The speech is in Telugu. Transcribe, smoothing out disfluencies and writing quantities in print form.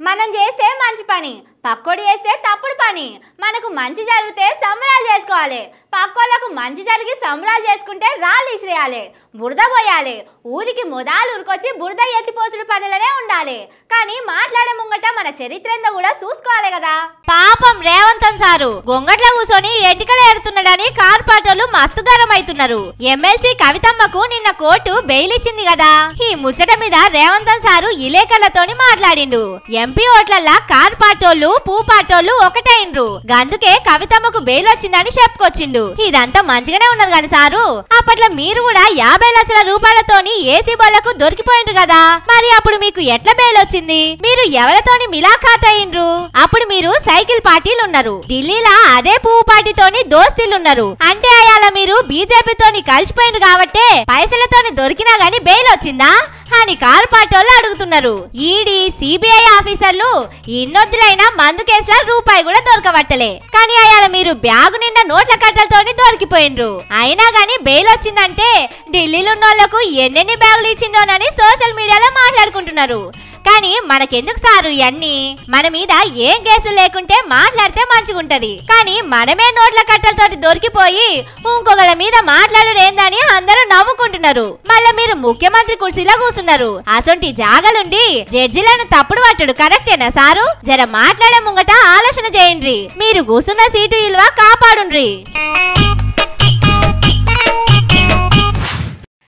మనం చేస్తే మంచి పని, పక్కోడు చేస్తే తప్పుడు పని. మనకు మంచి జరిగితే సంబరాలు చేసుకోవాలి, పక్కోళ్ళకు మంచి జరిగి సంబరాలు చేసుకుంటే రాళ్ళు ఇసిరేయాలి, బురద పోయాలి. ఊరికి మొదలు ఉరికొచ్చి బురద ఎత్తిపోసుడు పనులనే ఉండాలి. కానీ మాట్లాడే ముంగట మన చరిత్ర కూడా చూసుకోవాలి కదా. పాపం రేవంతన్ సారు గొంగట్ల కూర్చొని ఎటికలు ఏరుతున్నాడని కార్పొరేటర్లు మస్తు గరం అవుతున్నారు. ఎమ్మెల్సీ కవితమ్మకు నిన్న కోర్టు బెయిల్ ఇచ్చింది కదా. ఈ ముచ్చట మీద రేవంతన్ సారు ఇలేకర్లతోని మాట్లాడిండు. ఎంపీ ఓట్లల్లా కార్పొరేటర్లు పూపాటోళ్ళు ఒకటైండ్రు, అందుకే కవితమ్మకు బెయిల్ వచ్చిందని చెప్పుకొచ్చిండు. ఇదంతా మంచిగానే ఉన్నది కానీ సారు, అప్పట్లో మీరు కూడా 50 లక్షల రూపాయలతోని ఏసీ బోళ్లకు దొరికిపోయిండ్రు కదా. మరి అప్పుడు మీకు ఎట్లా బెయిల్ వచ్చింది? మీరు ఎవరితోని మిలాఖాత్ అయ్యిండ్రు? అప్పుడు మీరు సైకిల్ పార్టీలు ఉన్నారు, ఢిల్లీలో అదే పువ్వు పార్టీతోని దోస్తీలు ఉన్నారు. అంటే అయాల మీరు బీజేపీతోని కలిసిపోయిండ్రు కాబట్టే పైసలతోని దొరికినా గానీ బెయిల్ వచ్చిందా అని కార్పొరేటర్లు అడుగుతున్నారు. ఈడీ సిబిఐ ఆఫీసర్లు ఇన్నొద్దులైనా మందు కేసుల రూపాయి కూడా దొరకబట్టలే. కానీ అయాల మీరు బ్యాగు నిండా నోట్ల కట్టలతోని దొరికిపోయిండ్రు. అయినా గానీ బెయిల్ వచ్చిందంటే ఢిల్లీలో ఉన్నోళ్లకు ఎన్నెన్ని బ్యాగులు ఇచ్చిండోనని సోషల్ మీడియాలో మాట్లాడుకుంటున్నారు. కానీ మనకెందుకు సారు ఇవన్నీ? మన మీద ఏం కేసులు లేకుంటే మాట్లాడితే మంచిగుంటది. కానీ మనమే నోట్ల కట్టలతోటి దొరికిపోయి ఇంకొకళ్ళ మీద మాట్లాడు ఏందని అందరూ నవ్వుకుంటున్నారు. మళ్ళీ మీరు ముఖ్యమంత్రి కుర్చీలో కూర్చున్నారు. అసొంటి జాగలుండి జడ్జిలను తప్పుడు పట్టుడు కరెక్టేనా సారు? జర మాట్లాడే ముంగట ఆలోచన చేయండి. మీరు కూర్చున్న సీటు విలువ కాపాడుండ్రి.